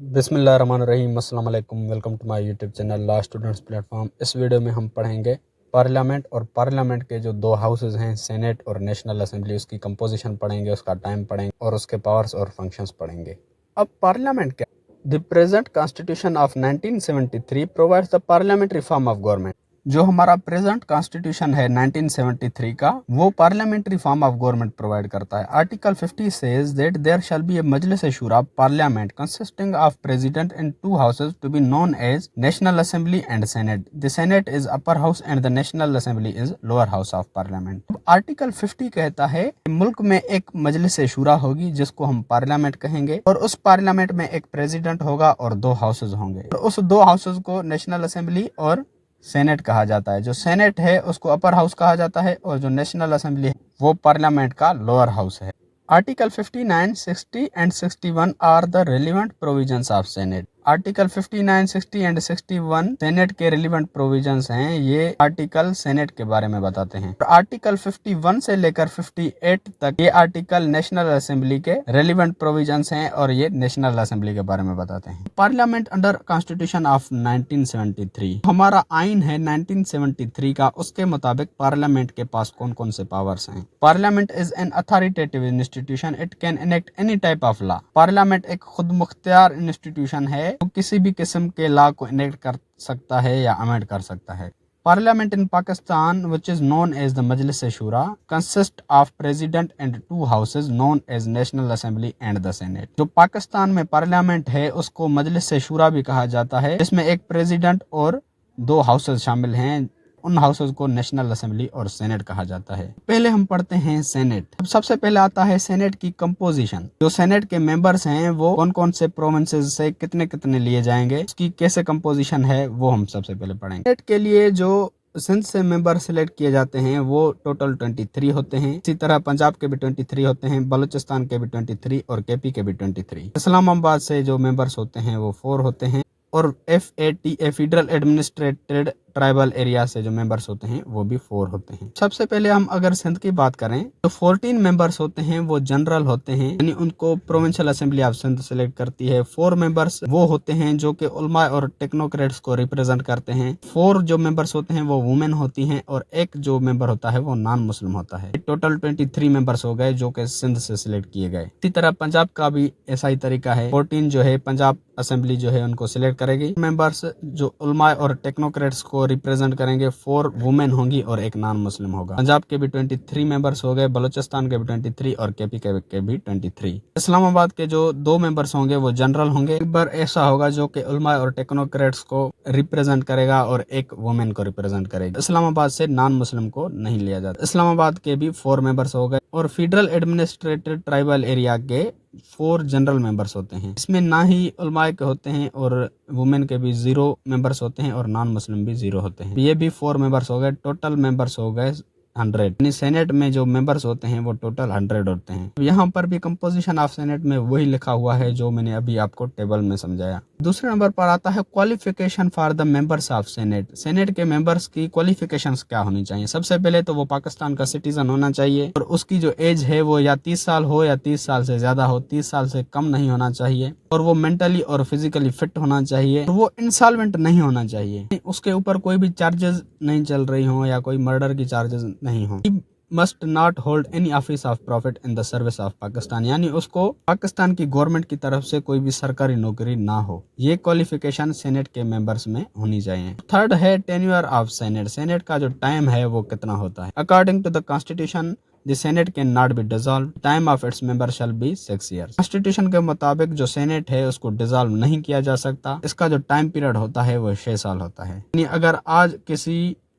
बिस्मिल्लाहिर्रहमानिर्रहीम अस्सलाम वालेकुम। Welcome to my YouTube channel law students platform. इस वीडियो में हम पढ़ेंगे पार्लियामेंट और पार्लियामेंट के जो दो हाउसेज हैं, सेनेट और नेशनल असेंबली, उसकी कंपोजिशन पढ़ेंगे, उसका टाइम पढ़ेंगे और उसके पावर्स और फंक्शंस पढ़ेंगे। अब पार्लियामेंट क्या? The present constitution of 1973 provides the parliamentary form of government. जो हमारा प्रेजेंट कॉन्स्टिट्यूशन है 1973 का, वो parliamentary form of government provide करता है। Article 50 says that there shall be a Majlis Shura parliament consisting of president and two houses to be known as National Assembly and Senate. The Senate is upper house and the national assembly is lower house of parliament. Article 50 कहता है कि मुल्क में एक मजलिस शूरा होगी जिसको हम पार्लियामेंट कहेंगे, और उस पार्लियामेंट में एक प्रेसिडेंट होगा और दो हाउसेज होंगे, और उस दो हाउसेज को नेशनल असेंबली और सेनेट कहा जाता है। जो सेनेट है उसको अपर हाउस कहा जाता है, और जो नेशनल असेंबली है वो पार्लियामेंट का लोअर हाउस है। Article 59, 60 and 61 are the relevant provisions of senate. Article 59, 60 and 61 senate के रिलेवेंट प्रोविजंस हैं। ये आर्टिकल सेनेट के बारे में बताते हैं। आर्टिकल 51 से लेकर 58 तक ये आर्टिकल नेशनल असेंबली के रेलिवेंट प्रोविजंस हैं, और ये नेशनल असेंबली के बारे में बताते हैं। पार्लियामेंट अंडर कॉन्स्टिट्यूशन ऑफ 1973, हमारा आइन है 1973 का, उसके मुताबिक पार्लियामेंट के पास कौन कौन से पावर्स हैं। Parliament is an authoritative institution, it can enact any type of law. Parliament एक खुद मुख्तियार इंस्टीट्यूशन है, वो किसी भी किस्म के लॉ को इनेक्ट कर सकता है या अमेंड कर सकता है। Parliament in Pakistan, which is known as the Majlis Shura, consists of President and two houses known as National Assembly and the Senate। जो पाकिस्तान में पार्लियामेंट है उसको मजलिस शूरा भी कहा जाता है, जिसमें एक प्रेसिडेंट और दो हाउसेज शामिल हैं। उन हाउसेज को नेशनल असेंबली और सेनेट कहा जाता है। पहले हम पढ़ते हैं सेनेट। अब सबसे पहले आता है सेनेट की कंपोजिशन। जो सेनेट के मेंबर्स हैं वो कौन कौन से प्रोविंसेस से कितने कितने लिए जाएंगे, उसकी कैसे कंपोजिशन है, वो हम सबसे पहले पढ़ेंगे। सेनेट के लिए जो सिंध से मेंबर सिलेक्ट किए जाते हैं वो टोटल 23 होते हैं। इसी तरह पंजाब के भी 23 होते हैं, बलूचिस्तान के भी 23 और केपी के भी 23। इस्लामाबाद से जो मेंबर्स होते हैं वो 4 होते हैं, और FATA federal administrated tribal area से जो मेंबर्स होते हैं वो भी 4 होते हैं। सबसे पहले हम अगर सिंध की बात करें तो 14 मेंबर्स होते हैं वो जनरल होते हैं, यानी उनको provincial assembly of Sindh select करती है। 4 मेंबर्स वो होते हैं जो कि उलमा और टेक्नोक्रेट्स को रिप्रेजेंट करते हैं। 4 जो मेंबर्स होते हैं वो वुमेन होती हैं, और एक जो मेंबर होता है वो नॉन मुस्लिम होता है। टोटल 23 मेंबर्स हो गए जो कि सिंध से सिलेक्ट किए गए। इसी तरह पंजाब का भी ऐसा ही तरीका है। 14 जो है पंजाब असेंबली जो है उनको सिलेक्ट करेगी। मेंबर्स जो उलमा और टेक्नोक्रेट्स को रिप्रेजेंट करेंगे, 4 वुमेन होंगी और एक नॉन मुस्लिम होगा। पंजाब के भी 23 मेंबर्स हो गए, बलूचिस्तान के भी 23 और केपी के भी 23। इस्लामाबाद के जो 2 मेंबर्स होंगे वो जनरल होंगे। एक बार ऐसा होगा जो कि उलमा और टेक्नोक्रेट्स को रिप्रेजेंट करेगा और एक वुमेन को रिप्रेजेंट करेगा। इस्लामाबाद से नॉन मुस्लिम को नहीं लिया जाता। इस्लामाबाद के भी 4 मेंबर्स हो गए, और फेडरल एडमिनिस्ट्रेटेड ट्राइबल एरिया के 4 जनरल मेंबर्स होते हैं। इसमें ना ही उलमा के होते हैं, और वुमेन के भी 0 मेंबर्स होते हैं, और नॉन मुस्लिम भी 0 होते हैं। ये भी 4 मेंबर्स हो गए। टोटल मेंबर्स हो गए 100। यानी सेनेट में जो मेंबर्स होते हैं वो टोटल 100 होते हैं। यहाँ पर भी कंपोजिशन ऑफ सेनेट में वही लिखा हुआ है जो मैंने अभी आपको टेबल में समझाया। दूसरे नंबर पर आता है qualification for the members of senate. Senate के मेंबर्स की क्वालिफिकेशंस क्या होनी चाहिए? सबसे पहले तो वो पाकिस्तान का सिटीजन होना चाहिए, और उसकी जो एज है वो या 30 साल हो या 30 साल से ज्यादा हो, 30 साल से कम नहीं होना चाहिए, और वो मेंटली और फिजिकली फिट होना चाहिए, और वो इंसॉल्वेंट नहीं होना चाहिए, उसके ऊपर कोई भी चार्जेस नहीं चल रही हो या कोई मर्डर की चार्जेस नहीं हो। Must not hold any office of profit in the service of Pakistan, यानी उसको पाकिस्तान की गवर्नमेंट की तरफ से कोई भी सरकारी नौकरी ना हो। ये क्वालिफिकेशन सेनेट के मेंबर्स में होनी चाहिए। थर्ड है टेन्योर ऑफ सेनेट। सेनेट का जो टाइम है वो कितना होता है? According to the constitution The Senate cannot be dissolved. Time of its member shall be 6 years. Constitution के मुताबिक जो सेनेट है उसको डिसॉल्व नहीं किया जा सकता। इसका जो टाइम पीरियड होता है वो 6 साल होता है। यानी अगर आज किसी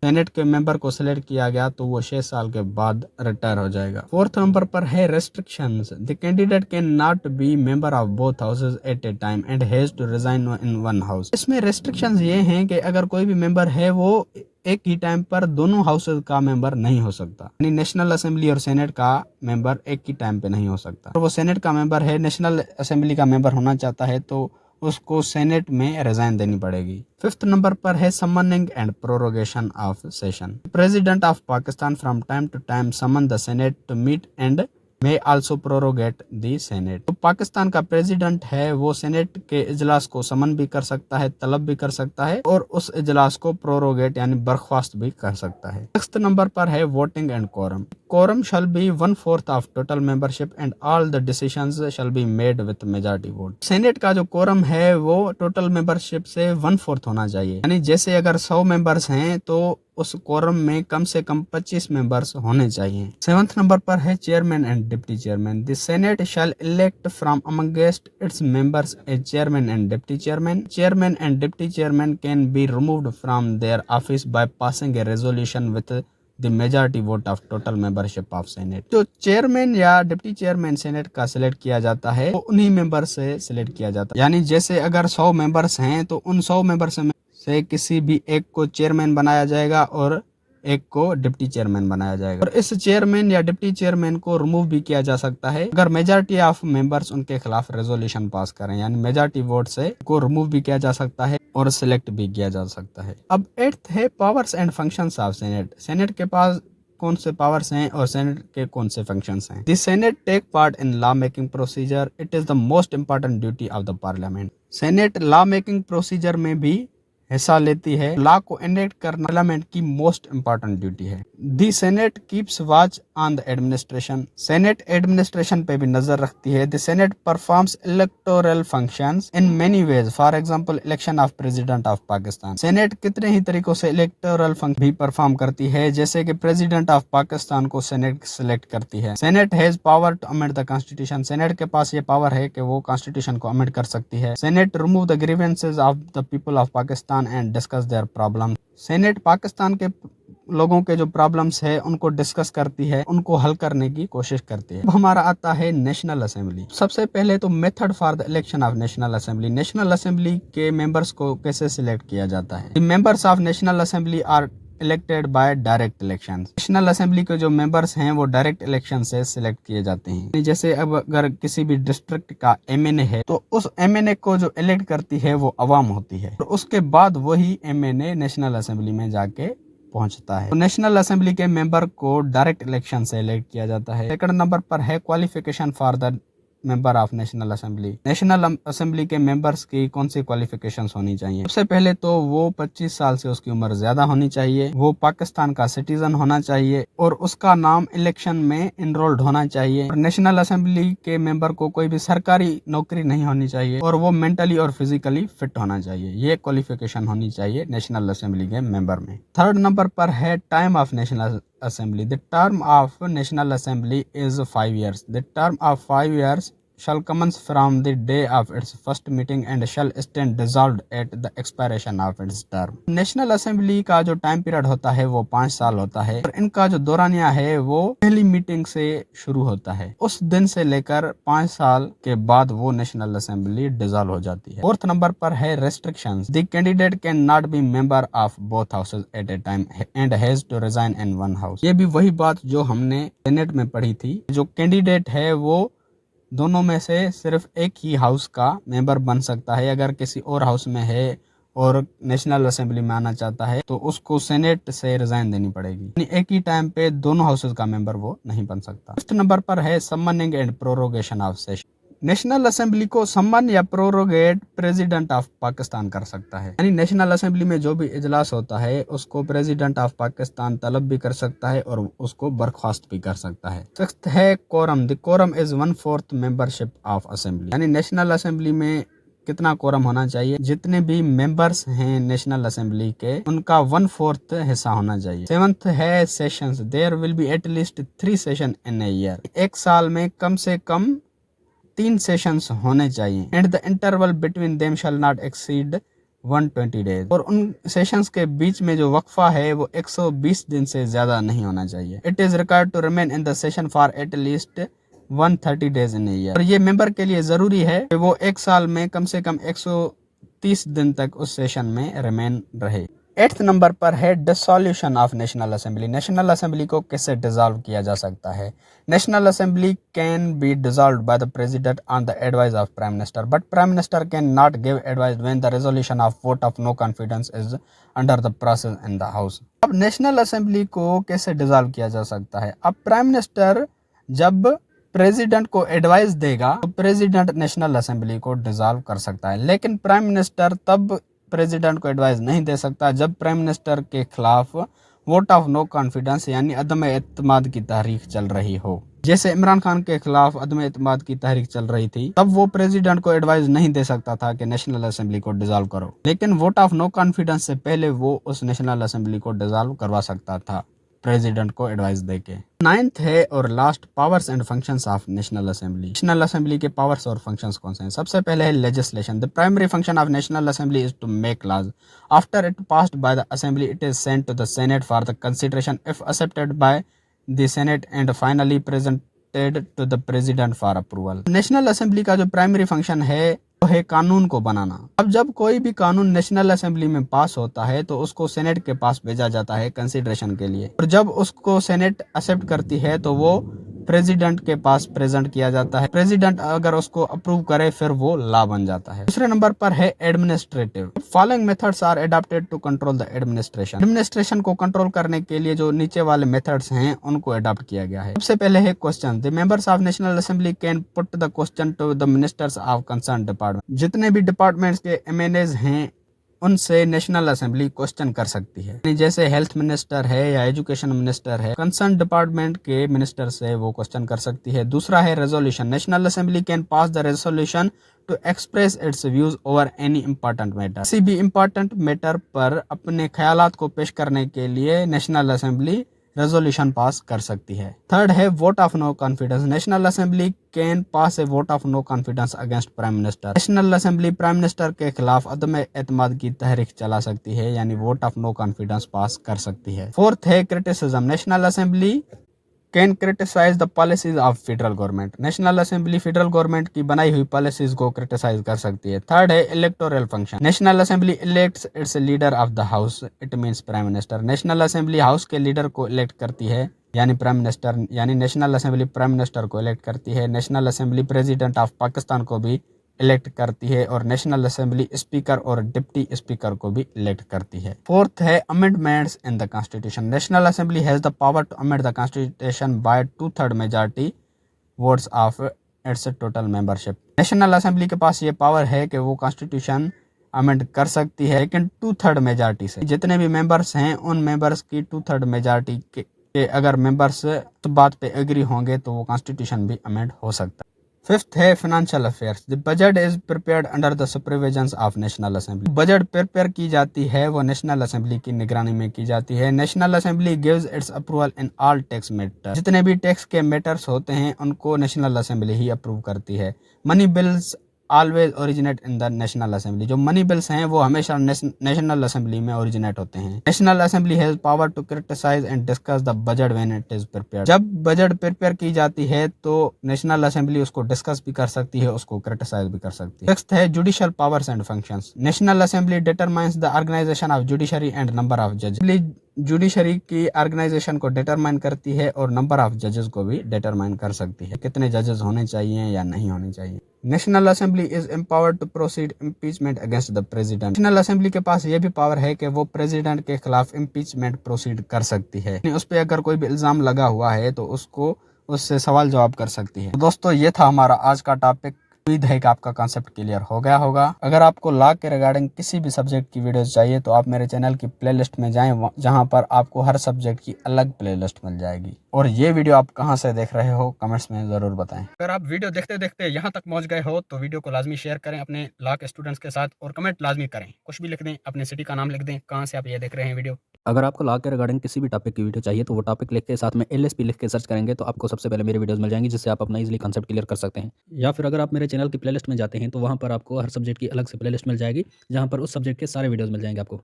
सेनेट के मेंबर को सिलेक्ट किया गया तो वो 6 साल के बाद रिटायर हो जाएगा। 4th नंबर पर है restrictions. The candidate can not be member of both houses at a time and has to resign in one house. इसमें रेस्ट्रिक्शंस ये हैं कि अगर कोई भी मेंबर है वो एक ही टाइम पर दोनों हाउसेज का मेंबर नहीं हो सकता। यानी नेशनल असेंबली और सेनेट का मेंबर एक ही टाइम पे नहीं हो सकता। तो वो सेनेट का मेंबर है, नेशनल असेंबली का मेंबर होना चाहता है तो उसको सेनेट में रिजाइन देनी पड़ेगी। 5th नंबर पर है summoning and prorogation of session. President of Pakistan from time to time summon the Senate to meet and may also prorogate the Senate. तो पाकिस्तान का प्रेसिडेंट है वो सेनेट के इजलास को समन भी कर सकता है, तलब भी कर सकता है और उस इजलास को प्रोरोगेट यानी बर्खास्त भी कर सकता है। 6 नंबर पर है voting and quorum. Quorum shall be 1/4 of total membership and all the decisions shall be made with majority vote. Senate का जो कोरम है वो टोटल मेंबरशिप से 1/4 होना चाहिए, यानी जैसे अगर 100 मेंबर्स हैं तो उस कोरम में कम से कम 25 मेंबर्स होने चाहिए। 7 नंबर पर है chairman and deputy chairman. The senate shall elect from amongst its members a chairman and deputy chairman. Chairman and deputy chairman can be removed from their office by passing a resolution with the majority vote of total membership of senate. जो chairman या deputy chairman senate का select किया जाता है वो उन्हीं member से select किया जाता है, यानी जैसे अगर 100 मेंबर्स हैं तो उन 100 मेंबर्स से किसी भी एक को चेयरमैन बनाया जाएगा और एक को डिप्टी चेयरमैन बनाया जाएगा। और इस चेयरमैन या डिप्टी चेयरमैन को रिमूव भी किया जा सकता है अगर मेजॉरिटी ऑफ मेंबर्स उनके खिलाफ रेजोल्यूशन पास करें, यानी मेजॉरिटी वोट से को रिमूव भी किया जा सकता है और सिलेक्ट भी किया जा सकता है। अब 8th है powers and functions of senate. Senate के पास कौन से पावर्स हैं और सेनेट के कौन से फंक्शंस हैं। The senate take part in law making procedure. It is the most important duty of the parliament. Senate law making procedure में भी हिस्सा लेती है। लॉ को एनेक्ट करना पार्लियामेंट की मोस्ट इंपॉर्टेंट ड्यूटी है। The Senate keeps watch on the administration. Senate administration पे भी नजर रखती है। The Senate performs electoral functions in many ways, for example election of president of Pakistan. Senate कितने ही तरीकों से इलेक्टोरल फंक्शन भी परफॉर्म करती है, जैसे कि प्रेसिडेंट ऑफ पाकिस्तान को सेनेट सिलेक्ट करती है। Senate has power to amend the constitution. Senate के पास ये पावर है कि वो कॉन्स्टिट्यूशन को अमेंड कर सकती है। Senate remove the grievances of the people of Pakistan and discuss their problem. Senate Pakistan के लोगों के जो प्रॉब्लम्स है उनको डिस्कस करती है, उनको हल करने की कोशिश करती है। अब हमारा आता है नेशनल असेंबली। सबसे पहले तो method for the election of national assembly. National assembly के मेंबर्स को कैसे सिलेक्ट किया जाता है। The members of national assembly are elected by direct election. National assembly के जो मेंबर्स हैं वो डायरेक्ट इलेक्शन से सिलेक्ट किए जाते हैं। जैसे अब अगर किसी भी डिस्ट्रिक्ट का एमएनए है तो उस एमएनए को जो इलेक्ट करती है वो अवाम होती है, तो उसके बाद वही एमएनए नेशनल असेंबली में जाके पहुंचता है। तो नेशनल असेंबली के मेंबर को डायरेक्ट इलेक्शन से इलेक्ट किया जाता है। सेकंड नंबर पर है qualification for the member of national assembly. National assembly के मेंबर्स की कौन सी क्वालिफिकेशंस होनी चाहिए। सबसे पहले तो वो 25 साल से उसकी उम्र ज्यादा होनी चाहिए, वो पाकिस्तान का सिटीजन होना चाहिए और उसका नाम इलेक्शन में इनरोल्ड होना चाहिए। और नेशनल असेंबली के मेंबर को कोई भी सरकारी नौकरी नहीं होनी चाहिए और वो मेंटली और फिजिकली फिट होना चाहिए। ये क्वालिफिकेशन होनी चाहिए नेशनल असेंबली के मेंबर में। थर्ड नंबर पर है time of national assembly. The term of national assembly is 5 years। The term of 5 years shall commence from the day of its first meeting and shall stand dissolved at the expiration of its term। National assembly का जो time period होता है वो 5 साल होता है और इनका जो दौरानिया है वो पहली मीटिंग से शुरू होता है। उस दिन से लेकर 5 साल के बाद वो नेशनल असेंबली डिसॉल्व हो जाती है। फोर्थ नंबर पर है restrictions. The candidate can not be member of both houses at a time and has to resign in one house. ये भी वही बात जो हमने सेनेट में पढ़ी थी। जो कैंडिडेट है वो दोनों में से सिर्फ एक ही हाउस का मेंबर बन सकता है। अगर किसी और हाउस में है और नेशनल असेंबली में आना चाहता है तो उसको सेनेट से रिजाइन देनी पड़ेगी, यानी एक ही टाइम पे दोनों हाउसेज का मेंबर वो नहीं बन सकता। फिफ्थ नंबर पर है summoning and prorogation of session. National assembly को सम्मन या प्रोरोगेट प्रेसिडेंट ऑफ पाकिस्तान कर सकता है, यानी नेशनल असेंबली में जो भी इजलास होता है उसको प्रेसिडेंट ऑफ पाकिस्तान तलब भी कर सकता है और उसको बर्खास्त भी कर सकता है। सिक्स्थ है quorum. The quorum is 1/4 membership of assembly, यानी नेशनल असेंबली में कितना कोरम होना चाहिए, जितने भी मेंबर्स हैं नेशनल असेंबली के उनका 1/4 हिस्सा होना चाहिए। सेवंथ है sessions. There will be at least 3 session in a year. एक साल में कम से कम 3 सेशंस होने चाहिए। And the interval between them shall not exceed 120 days। और उन सेशंस के बीच में जो वक्फा है वो 120 दिन से ज्यादा नहीं होना चाहिए। It is required to remain in the session for at least 130 days in a year. और ये मेंबर के लिए जरूरी है कि वो एक साल में कम से कम 130 दिन तक उस सेशन में रिमेन रहे। 8th नंबर पर है dissolution of national assembly. National assembly को कैसे डिसॉल्व किया जा सकता है। National assembly can be dissolved by the president on the advice of prime minister, but prime minister can not give advice when the resolution of vote of no confidence is under the process in the house. अब national assembly को कैसे dissolve किया जा सकता है। अब prime minister जब president को एडवाइस देगा तो प्रेसिडेंट नेशनल असेंबली को डिसॉल्व कर सकता है, लेकिन प्राइम मिनिस्टर तब प्रेसिडेंट को एडवाइस नहीं दे सकता जब प्राइम मिनिस्टर के खिलाफ वोट ऑफ नो कॉन्फिडेंस यानी अदम एतमाद की तहरीक चल रही हो। जैसे इमरान खान के खिलाफ अदम एतमाद की तहरीक चल रही थी, तब वो प्रेसिडेंट को एडवाइस नहीं दे सकता था कि नेशनल असेंबली को डिसॉल्व करो, लेकिन वोट ऑफ नो कॉन्फिडेंस से पहले वो उस नेशनल असेंबली को डिसॉल्व करवा सकता था प्रेसिडेंट को एडवाइस देके। 9th है और last, powers and functions of national assembly. National assembly के पावर्स और फंक्शंस कौन से हैं? सबसे पहले है legislation. The primary function of national assembly is to make laws. After it passed by the assembly it is sent to the senate for the consideration if accepted by the senate and finally presented to the president for approval. National assembly का जो primary function है वो है कानून को बनाना। अब जब कोई भी कानून नेशनल असेंबली में पास होता है तो उसको सेनेट के पास भेजा जाता है कंसिडरेशन के लिए, और जब उसको सेनेट एक्सेप्ट करती है तो वो प्रेसिडेंट के पास प्रेजेंट किया जाता है। प्रेसिडेंट अगर उसको अप्रूव करे फिर वो लॉ बन जाता है। दूसरे नंबर पर है administrative. Following methods are adopted to control the administration. Administration को कंट्रोल करने के लिए जो नीचे वाले मेथड्स हैं उनको अडॉप्ट किया गया है। सबसे पहले है question. The members of national assembly can put the question to the ministers of concern department. जितने भी डिपार्टमेंट्स के एमएनएज हैं उनसे नेशनल असेंबली क्वेश्चन कर सकती है। जैसे हेल्थ मिनिस्टर है या एजुकेशन मिनिस्टर है, कंसर्न डिपार्टमेंट के मिनिस्टर से वो क्वेश्चन कर सकती है। दूसरा है resolution. National assembly can pass the resolution to express its views over any important matter. किसी भी इंपॉर्टेंट मैटर पर अपने ख्यालात को पेश करने के लिए नेशनल असेंबली रेजोल्यूशन पास कर सकती है। थर्ड है vote of no confidence. National assembly can pass a vote of no confidence against prime minister. National assembly prime minister के खिलाफ अदम एतमाद की तहरीक चला सकती है, यानी vote of no confidence pass कर सकती है। फोर्थ है criticism. National assembly can criticize the policies of federal government. National assembly federal government की बनाई हुई पॉलिसीज को क्रिटिसाइज कर सकती है। थर्ड है electoral function. National assembly elects it's leader of the house, it means prime minister. National assembly house के leader को इलेक्ट करती है, यानी प्राइम मिनिस्टर, यानी नेशनल असेंबली प्राइम मिनिस्टर को इलेक्ट करती है। National assembly president of Pakistan को भी इलेक्ट करती है और नेशनल असेंबली स्पीकर और डिप्टी स्पीकर को भी इलेक्ट करती है। फोर्थ है amendments in the constitution. National assembly has the power to amend the constitution by 2/3 majority votes of its total membership. National assembly के पास ये पावर है कि वो कॉन्स्टिट्यूशन अमेंड कर सकती है, लेकिन 2/3 मेजॉरिटी से। जितने भी मेंबर्स हैं उन मेंबर्स की 2/3 मेजॉरिटी के अगर मेंबर्स तो बात पे एग्री होंगे तो वो कॉन्स्टिट्यूशन भी अमेंड हो सकता है। फिफ्थ है financial affairs. The budget is prepared under the supervision of national assembly. Budget prepare की जाती है वो नेशनल असेंबली की निगरानी में की जाती है। National assembly gives it's approval in all tax matter. जितने भी टैक्स के मैटर्स होते हैं उनको नेशनल असेंबली ही अप्रूव करती है। Money bills always originate in the national assembly. जो मनी बिल्स हैं वो हमेशा नेशनल असेंबली में ओरिजिनेट होते हैं। National assembly has power to criticize and discuss the budget when it is prepared. जब बजट प्रिपेयर की जाती है तो नेशनल असेंबली उसको डिस्कस भी कर सकती है, उसको क्रिटिसाइज भी कर सकती है। सिक्स्थ है judicial powers and functions. National assembly determines the organization of judiciary and number of जजेस। जुडिशरी की ऑर्गेनाइजेशन को डिटरमाइन करती है और नंबर ऑफ जजेस को भी डिटरमाइन कर सकती है, कितने जजेस होने चाहिए या नहीं होने चाहिए। National assembly is empowered to proceed impeachment against the president. National assembly के पास ये भी पावर है कि वो प्रेसिडेंट के खिलाफ इम्पीचमेंट प्रोसीड कर सकती है। उस पर अगर कोई भी इल्जाम लगा हुआ है तो उसको उससे सवाल जवाब कर सकती है। तो दोस्तों ये था हमारा आज का टॉपिक। उम्मीद है कि आपका कॉन्सेप्ट क्लियर हो गया होगा। अगर आपको लॉ के रिगार्डिंग किसी भी सब्जेक्ट की वीडियोस चाहिए तो आप मेरे चैनल की प्लेलिस्ट में जाएं, जहां पर आपको हर सब्जेक्ट की अलग प्लेलिस्ट मिल जाएगी। और ये वीडियो आप कहां से देख रहे हो कमेंट्स में ज़रूर बताएं। अगर आप वीडियो देखते देखते यहाँ तक पहुँच गए हो तो वीडियो को लाजमी शेयर करें अपने लॉ के स्टूडेंट्स के साथ और कमेंट लाजमी करें। कुछ भी लिख दें, अपने सिटी का नाम लिख दें, कहाँ से आप ये देख रहे हैं वीडियो। अगर आपको लॉ के रिगार्डिंग किसी भी टॉपिक की वीडियो चाहिए तो वो टॉपिक लिख के साथ में LSP लिख के सर्च करेंगे तो आपको सबसे पहले मेरी वीडियोस मिल जाएंगी, जिससे आप अपना इजीली कॉन्सेप्ट क्लियर कर सकते हैं। या फिर अगर आप मेरे चैनल की प्लेलिस्ट में जाते हैं तो वहाँ पर आपको हर सब्जेक्ट की अलग से प्लेलिस्ट मिल जाएगी, जहाँ पर उस सब्जेक्ट के सारे वीडियोस मिल जाएंगे आपको।